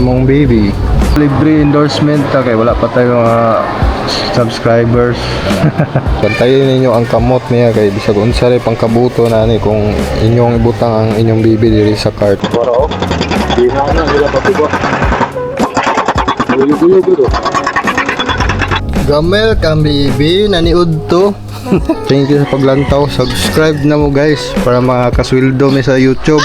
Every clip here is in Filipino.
Among baby. Libre endorsement kay wala pa tayo mga subscribers. Bantayan ninyo ang kamot niya kay bisag unsa ray pangkabuto na ni kung inyong ibutang ang inyong baby diri sa cart. Pero di na nila patubo. Gulo-gulo. Gamel kang baby naniud to. Thank you sa paglantaw. Subscribe na mo guys para makakasweldo mi sa YouTube.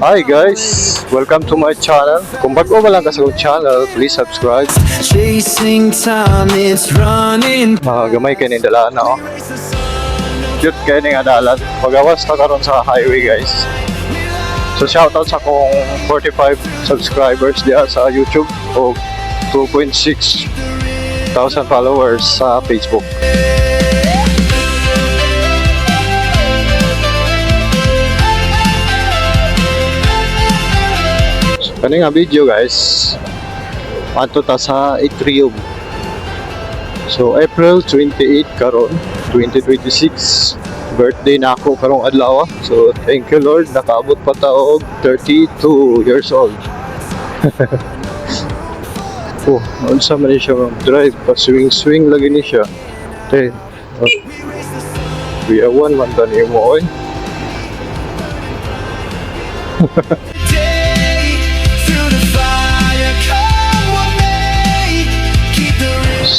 Hi guys, welcome to my channel. Kung bago ba lang ka sa channel, please subscribe. Chasing time, it's running. Gamay kayo ng dalaan na cute kayo ng adalan. Pagawas na karon sa highway guys. So shoutout sa akong 45 subscribers diya sa YouTube o 2.6 thousand followers sa Facebook. Kani nga video guys, ato ta sa atrium. So April 28 karon 2026, birthday na ako karong adlaw. So thank you Lord, nakaabot pa ta og 32 years old. Oh, unsa man siya drive, pa swing lagi ni siya. Okay. Kuyawan man tani mo oy.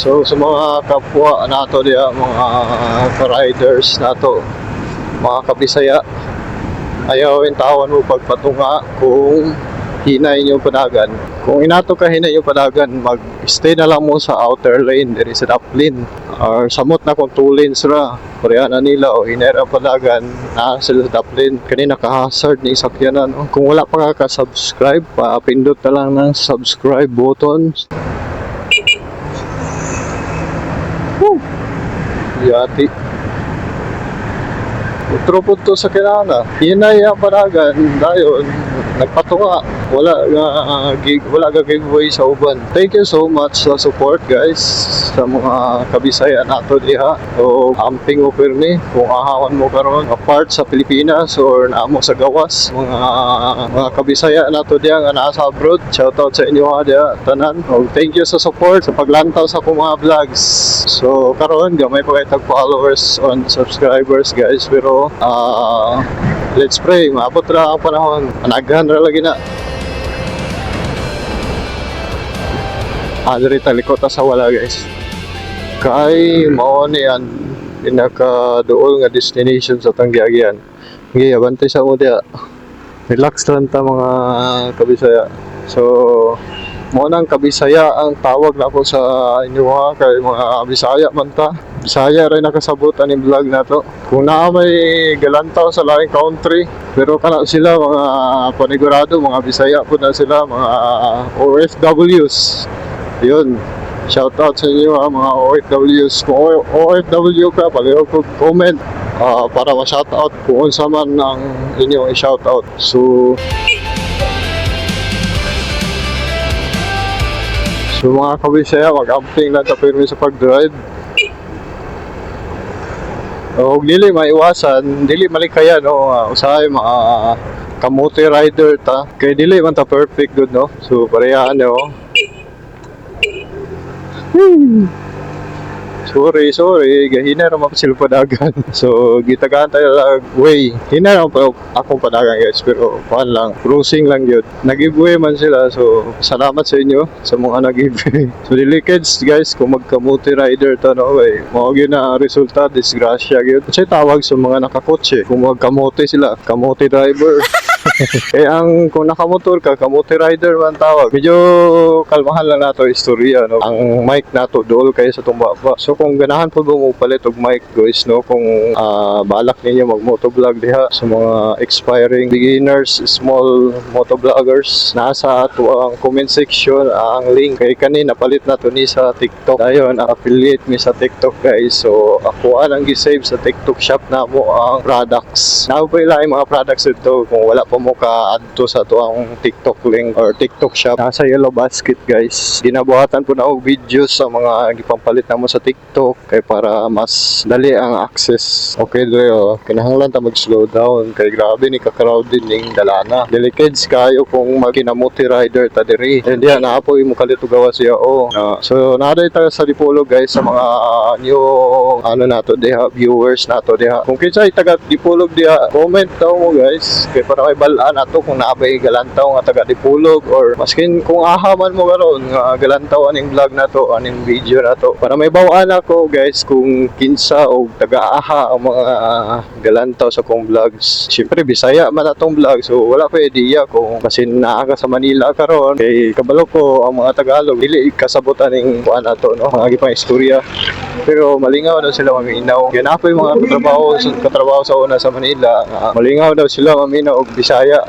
So sa mga kapwa nato diya, mga ka-riders nato, mga kabisaya, ayaw yung tawan mo pagpatunga kung hinay nyo padagan. Kung inato ka hinay nyo padagan, mag-stay na lang mo sa outer lane, there is a top lane, or samot na kung 2 lanes ra, pareha na nila o hinay ra padagan, na sila sa top lane, kanina ka-hazard ni sakyanan. Kung wala pa ka subscribe, pindot na lang ng subscribe button. Yati. Utro to sa kinana. Hinay ang panagan dayon nagpatunga. Wala ga giveaway sa uban. Thank you so much sa support guys sa mga kabisaya nato diha o amping o pirmi kung ahawan mo karon apart sa Pilipinas or naamo sa gawas mga kabisaya nato diha nga naa sa abroad. Shoutout sa inyo diha tanan. O thank you sa support sa paglantaw sa akong mga vlogs. So karon gamay pa kay tag followers on subscribers guys pero let's pray maabot ra ang panahon. Anaghan ra lagi na. Diri talikot sa wala guys. Kay mao ni ang pinaka-duol nga destination sa Tanggiagian. Sige, abantay sa mo diya. Relax lang ta mga kabisaya. So, mo nang kabisaya ang tawag na po sa inyo kay mga Bisaya man ta. Bisaya rin nakasabot ang vlog na to. Kung na may galantaw sa laing country, pero kana sila mga panigurado, mga Bisaya po na sila, mga OFWs. Yun, shoutout sa inyo mga OFWs. Kung OFW ka, paliho ko comment para ma-shoutout kung unsa man ang inyong i-shoutout. So mga kabisaya, mag-amping lang tapirmi sa pag-drive. Huwag dili maiwasan, dili malikayan, no? Usahay mga kamote rider ta. Kaya dili man ta perfect good, no? So parehaan, no? Sorry, gahina naman pa sila padagan. So, gitagaan tayo lang way. Hina naman pa akong padagan guys, pero paan lang, cruising lang yun. Nag-giveaway man sila, so salamat sa inyo sa mga nag-giveaway. So, dilikids guys, kung magkamuti rider to, no, mawag yun na resulta, disgrasya yun. Kasi tawag sa mga nakakotse, kung magkamuti sila, kamuti driver. Eh ang kung nakamotor ka, kamote rider man tawag. Medyo kalmahan lang nato istorya no. Ang mic nato dool kayo sa tumbaba. So kung ganahan po mo palit og mic guys no, kung balak ninyo mag motovlog diha sa mga expiring beginners, small motovloggers, nasa ato ang comment section ang link kay kanina palit nato ni sa TikTok. Dayon affiliate mi sa TikTok guys. So ako ang gi-save sa TikTok shop na mo ang products. Now po ilang mga products dito kung wala pa mo ka-add to sa to ang TikTok link or TikTok shop. Nasa yellow basket guys. Ginabuhatan po na og videos sa mga gipampalit na mo sa TikTok kay para mas dali ang access. Okay Dre, kinahanglan ta mag-slow down kay grabe ni ka-crowd din ning dalana. Delicades kayo kung magkinamuti rider ta diri. And yan naapoy mo kalito gawa siya so naday ta sa Dipolog guys sa mga new ano nato diha viewers nato diha. Kung kinsay taga Dipolog diha, comment daw mo guys kay para kay balaan ato kung naabay galantaw nga taga Dipolog or maskin kung ahaman mo karon nga galantaw aning vlog nato aning video nato para may bawaan ako guys kung kinsa o taga-aha ang mga galantaw sa kong vlogs. Siyempre Bisaya man atong vlog so wala pa idea kung basin naa ka sa Manila karon kay kabalo ko ang mga Tagalog dili kasabot aning kuan ato no mga gipang istorya pero malingaw daw sila maminaw. Yan ako yung mga katrabaho sa una sa Manila. Malingaw daw sila maminaw og Bisaya.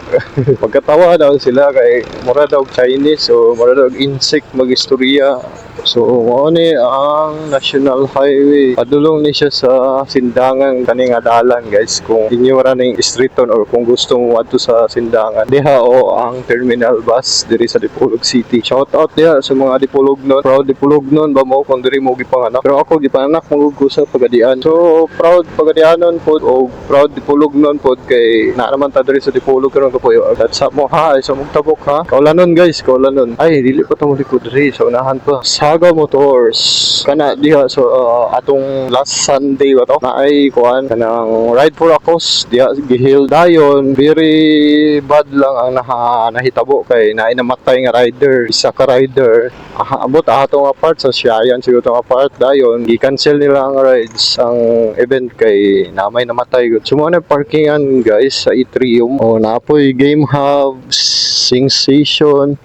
Pagkatawa daw sila kay mura daw Chinese so mura daw insect mag-istorya. So mao ni ang National Highway. Padulong ni siya sa Sindangan kaning adalan guys kung inyo ra ning streeton or kung gusto mo adto sa Sindangan. Diha ang terminal bus diri sa Dipolog City. Shout out diha sa mga Dipolognon. Proud Dipolognon ba mo kung diri mo gipanganak. Pero ako gipanganak maguggo sa Pagadian. So proud Pagadianon pod o proud Dipolognon pod kay na naman ta diri sa Dipolog karon kapoy. That's up mo ha sa Mugtabok ha. Kaulanon guys, kaulanon. Ay dili pa ta mo likod diri sa unahan pa. Saga Motors kana diha so atong last Sunday ba to na ay kuan kanang ride for a cause diha gihil dayon very bad lang ang nahitabo kay naay namatay nga rider isa ka rider abot atong apart sa Siayan siguro tong apart dayon gi-cancel nila ang rides ang event kay namay namatay gud sumo na parkingan guys sa Atrium o napoy game hub sensation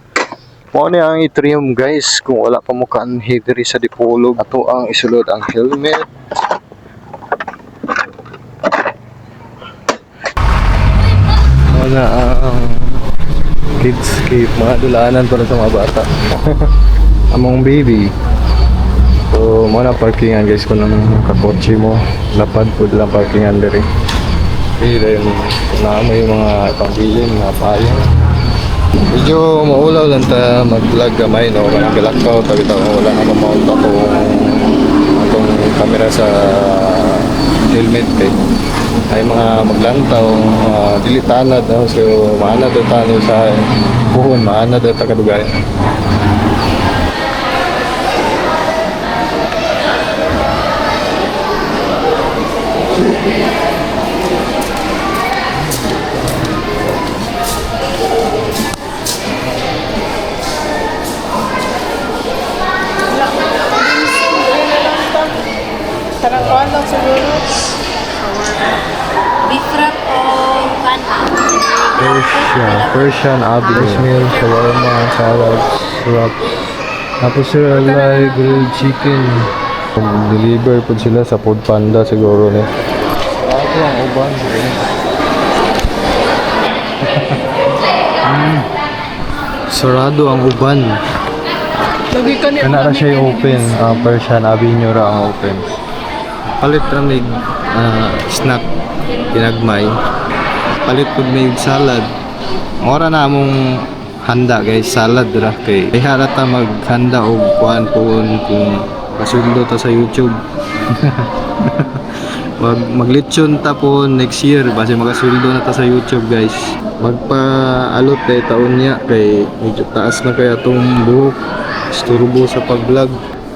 mo ni ang Atrium guys kung wala pa mo kaanhi diri sa Dipolog ato ang isulod ang helmet wala ang kids cave mga dulaanan para sa mga bata among baby so mo na parkingan guys kung anong kakotse mo lapad po lang parkingan diri dahil na may mga pambilin mga payang medyo maulaw lang ta mag-vlog gamay no kanang galakaw tabi wala na ma-mount atong camera sa helmet kay ay mga maglantaw dili tanad no so maana daw tano sa buhon maana daw ta kadugay Sarang kuhan lang siguro. Beef wrap o Persian, Abdul's meal, shawarma, salad, wrap. Tapos sila like grilled chicken. Deliver po sila sa Food Panda siguro ni. Sarado ang uban. Sarado ang uban. Lagi ka ni Kana ra siya open, Persian Avenue ra ang open. Palit ra mig snack ginagmay. Palit pud mig salad. Ora na among handa guys, salad ra kay. Ihara ta maghanda og kuan puon kung pasundo ta sa YouTube. Maglitsyon ta po next year base magasuldo na ta sa YouTube guys. Magpa-alot taon niya kay medyo taas na kaya tong buhok. Isturbo sa pag-vlog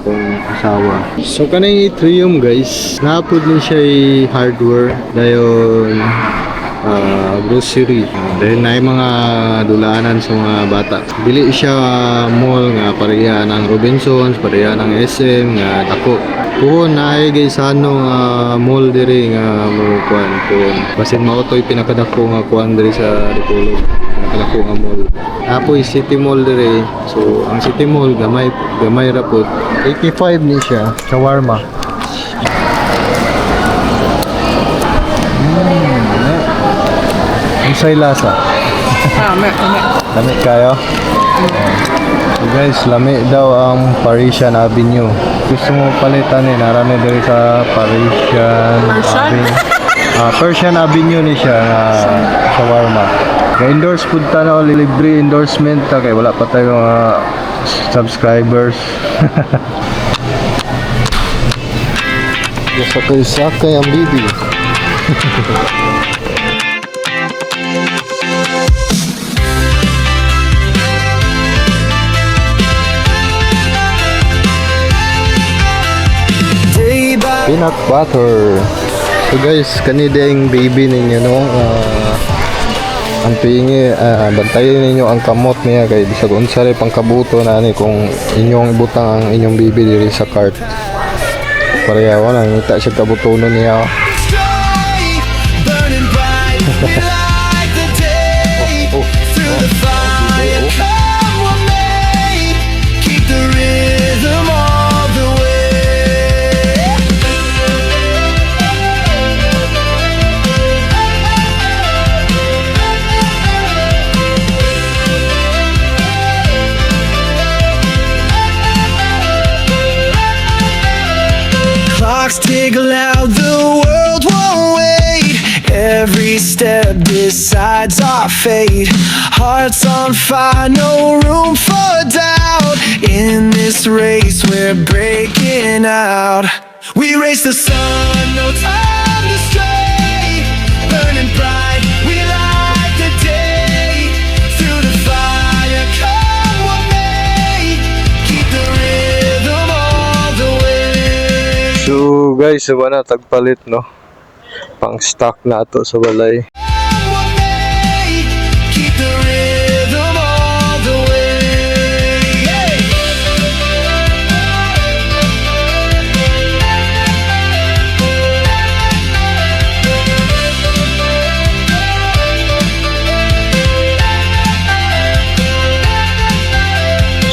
kung asawa. So kanang Atrium guys, napod din siya hardware dayon grocery. Dahil na mga dulaanan sa mga bata. Dili siya mall nga pareha ng Robinsons, pareha ng SM nga dako. Puhon na ay guys sa mall diri nga mo kuan puhon. Basin mao to'y pinakadako nga kuan diri sa Dipolog. Pinakadako nga mall. Apoy City Mall diri. So ang City Mall gamay ra pud. 85 ni siya. Shawarma. Ang say lasa. May. Lami kayo? So guys, lami daw ang Parisian Avenue. Gusto mo palitan narami diri sa Persian Avenue ni siya nga shawarma. Ka-endorse pud ta na libre endorsement ta kay wala pa tayo mga subscribers. Sakay ang bibi. Day by Peanut butter. So guys, kanida yung baby ninyo no. Ang pingi, bantayan ninyo ang kamot niya kay bisag unsa rin pangkabuto na ni kung inyong ibutang ang inyong baby diri sa cart. Pareha wala ngita siya kabutonon niya. sky, burning bright. We light the day through the fire. Come what may, keep the rhythm all the way. Clocks tick loud, the world won't wait. Every step decides our fate. Hearts on fire, no room for doubt. In this race, we're breaking out. We race the sun, no time to stray. Burning bright, we light the day. Through the fire, come what may. Keep the rhythm all the way. So guys, wala tagpalit no. Pang stock na to sa balay. What may, keep the rhythm all the way.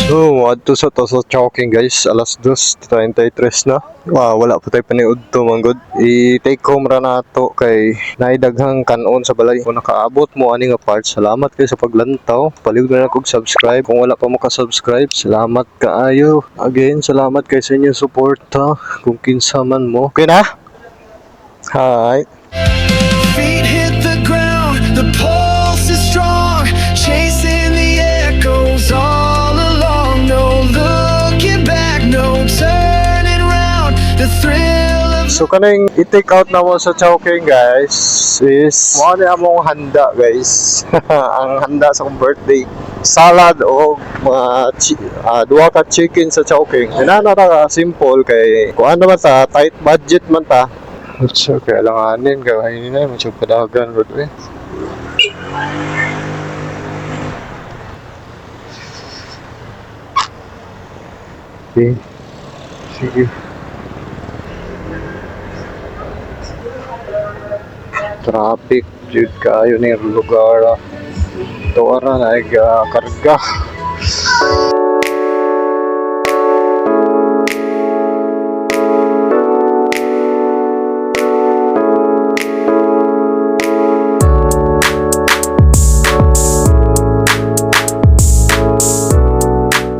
So, adto sa to sa Chowking guys, alas 2:33 na. Wala pa tayo paniud to manggod. I-take home ra na to kay naidaghang kanon sa balay. Kung nakaabot mo ani nga part, salamat kayo sa paglantaw. Paliw na kog subscribe. Kung wala pa mo ka-subscribe, salamat kaayo. Again, salamat kay sa inyong suporta. Kung kinsa man mo. Okay na? Hi. Feet hit the ground, the pulse is strong, chasing the echoes all along. No looking back, no turning round. The thrill of So kaning i-take out na mo sa Chowking guys is mo na among handa guys. Ang handa sa akong birthday salad o mga duha ka chicken sa Chowking. Inana ta ka simple kay kung ano man ta tight budget man ta. So kaya langanin kainin na mo padagan rod eh. Okay. Sige. Traffic jud kayo ni lugar. Tuwara na karga.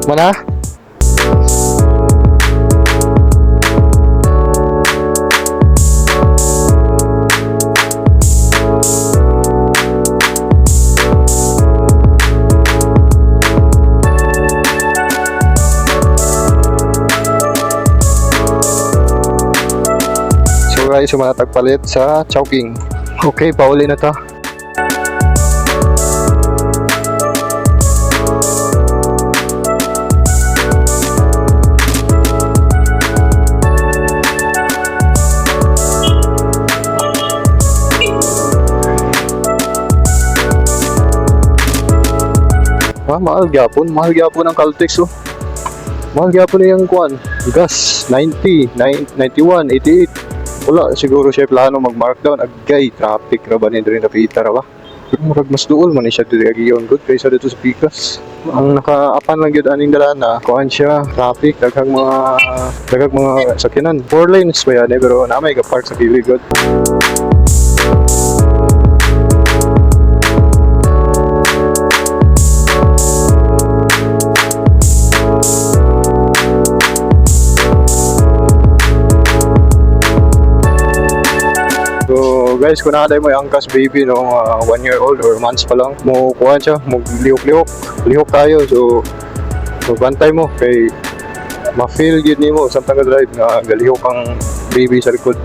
Mana? So guys, sumatagpalit sa Chowking. Okay, pauli na to. mahal gyapon ang Caltex oh. Mahal gyapon yung kuan. Gas 90, 91, 88. Wala siguro siya plano mag-markdown agay traffic ra ba ni diri napita ra ba. Murag mas duol man ni siya diri agiyon good kaysa dito sa Pikas. Ang nakaapan lang gyud aning dala kuan siya traffic daghang mga sakyanan. 4 lanes pa yan pero na may ka-park sa kilid good. So guys, kung nakaday mo yung angkas baby no, 1 year old or months pa lang, mo kuha siya, mo lihok tayo. So bantay mo kay ma-feel yun nimo sa tanga drive na galihok ang baby sa likod.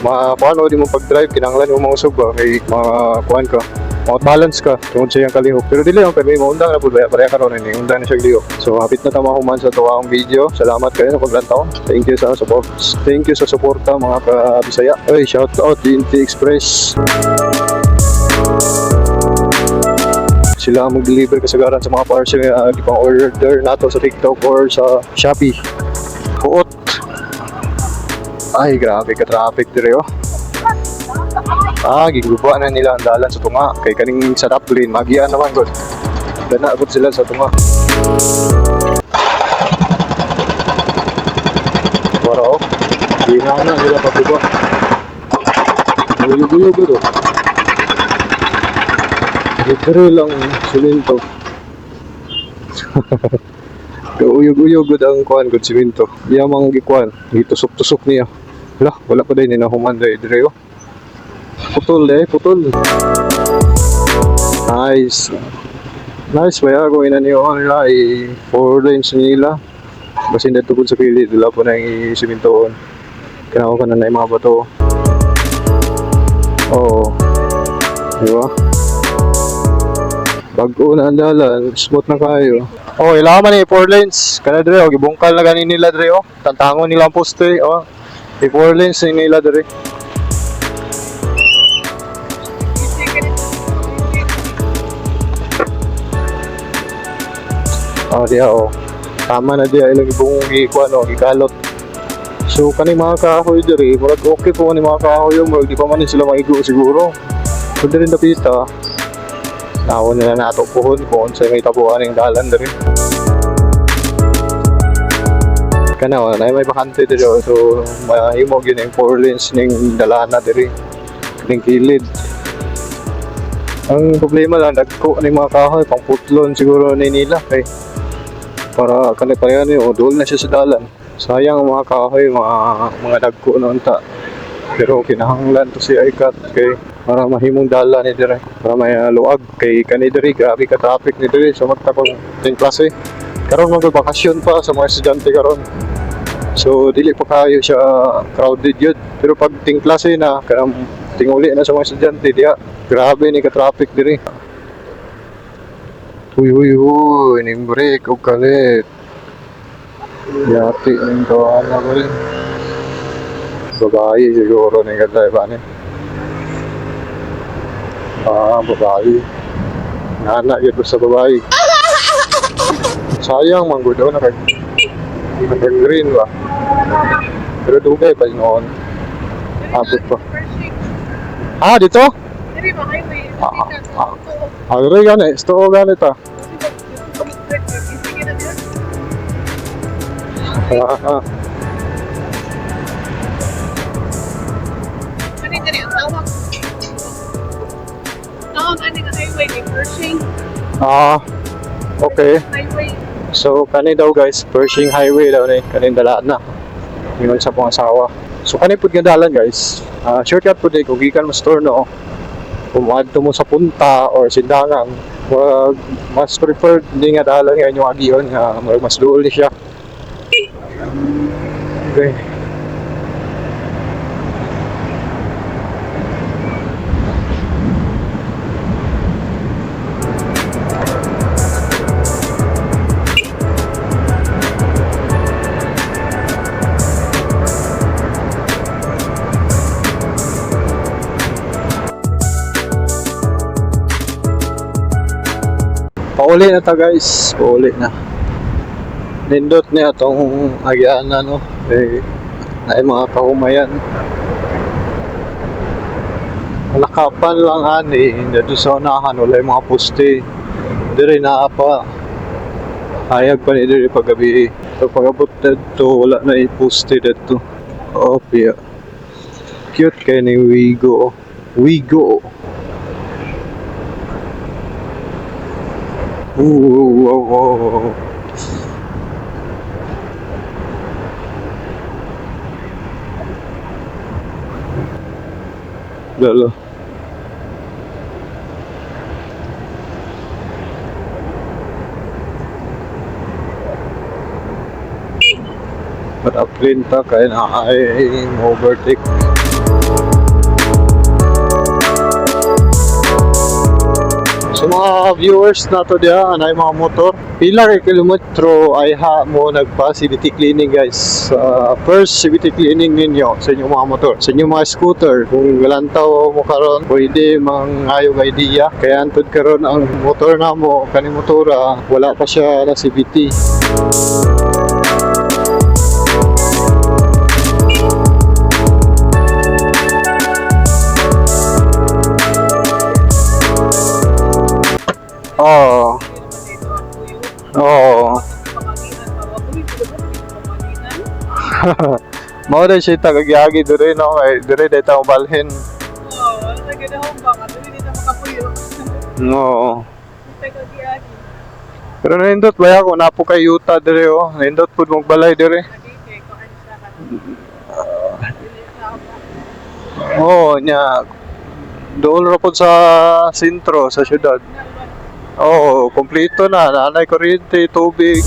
Paano di mo pag-drive kinahanglan mo mausog ba kay kuan ka. Balance ka tungod sa iyang kalihok. Pero dili lang kay may maundang na pud pareha karon ni undang na siya lihok. So hapit na tama human sa tuwaang video. Salamat kayo sa paglantaw. Thank you sa support. Thank you sa suporta mga ka-Bisaya. Ay, shout out DNT Express. Sila ang mag-deliver kasagaran sa mga parcel na di pang order nato sa TikTok or sa Shopee. Puot. Ay, grabe ka traffic dire oh. Giguba na nila ang dalan sa tunga kay kaning sa Raplin magian naman gud. Dana gud sila sa tunga. Para oh. Di na nila pagbuba. Gulo-gulo gud oh. Dito lang siminto. Uyog-uyog gud ang kuan gud siminto. Iya mang gikuan, gitusok-tusok niya. Wala pa din human dire oh. Putol. Nice ba kung inaniyo nila 4 lanes nila. Basin dito sa kilid wala po na yung simintoon. Kanawa ka na yung mga bato. Oo. Diba? Bago na ang dalan, smooth na kayo. Oh, ilangan man 4 lanes. Kana dire oh, gibungkal na ganin nila dire oh. Tantangon nila ang poste oh. 4 lanes nila dire. Oh, diya oh. Tama na diya ilang ibong gikalot. So kani mga kahoy diri, murag okay po ni mga kahoy yung murag di pa man sila maigo siguro. So diri napita. Nawon nila nato pohon kung sa may tabuan ng dalan diri. Kana na may bakante diri oh. So mahimo gyud yung 4 lanes ning dalana diri. Ning kilid. Ang problema lang dagko ni mga kahoy pang putlon siguro ni nila kay para kani-parehan yun, doon na siya sa dalan. Sayang mga kahoy, mga dagko na unta. Pero kinahanglan to si iCat kay para mahimong dalan ni dire. Para may luag kay kani dire, grabe ka traffic ni dire sa magtakong ting klase. Karon mag-bakasyon pa sa mga estudyante karon. So dili pa kayo siya crowded yun. Pero pag ting klase na, kanang tinguli na sa mga estudyante, diya, grabe ni ka traffic dire. Uy, ning-break o kalit. Yati, ning kawan na ko rin. Babae siguro ning kadrive ni. Babae. Nana yun sa babae. Sayang, manggudaw na nag-green ba? Pero dugay pa noon. Abot pa. Dito? Diri ba highway? Agre gani, sto gani ta. Ano diri ang tawag? Ano nga highway ni Pershing? Okay. Highway. So kani daw guys, Pershing Highway daw ni kanin dalaan na. Ingon sa pong asawa. So kani pud nga dalan guys. Shortcut pud kung gikan mo store no. Kung adto mo sa punta or sindangan, mas preferred di nga dalan nga inyong agiyon nga mas duol ni siya. Okay. Pauli na ta guys. Pauli na. Nindot niya itong agyana no. Eh, ay mga kahumayan. Lakapan lang ani. Dito sa unahan. Wala yung mga poste. Diri na pa. Hayag pa ni diri paggabi. So pagabot dito. Wala na yung poste dito. Oh, yeah. Cute kay ni Wigo. Wigo. Wow. Lalo. Para-print ta kaya na ay overtake. So mga viewers na to diya, anay mga motor. Pila kay kilometro ay ha mo nagpa CVT cleaning guys. First CVT cleaning ninyo sa inyong mga motor. Sa inyong mga scooter, kung galantaw mo karon, pwede mangayong idea. Kaya antod karon ang motor na mo, kaning motora, wala pa siya na CVT. Oo. Oo. Mao dai siya tagagyagi dire no kay dire dai ta balhin. Oo, nagdahom ba? Dili dito makapuyo. No. Tagagyagi. Pero nindot baya ko napo kay yuta dire oh. Nindot pud mong balay dire. Kay ko ansa ka. Oo nya. Doon ra pud sa sentro sa syudad. Oo, kompleto na. Nanay kuryente, tubig.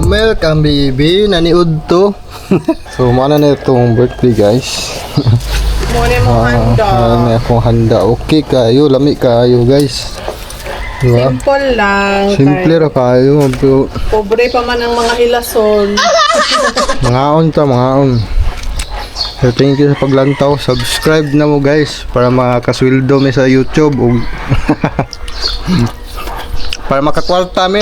Welcome baby, naniud to. So, mana na itong birthday guys. Muna mo handa. Ano akong handa. Okay kayo, lami kayo guys. Diba? Simple lang. Simple ra kayo. Pobre pa man ang mga ilason. Mangaon ta, mangaon. So thank you sa paglantaw. Subscribe na mo guys para makasweldo mi sa YouTube para makakwarta mi.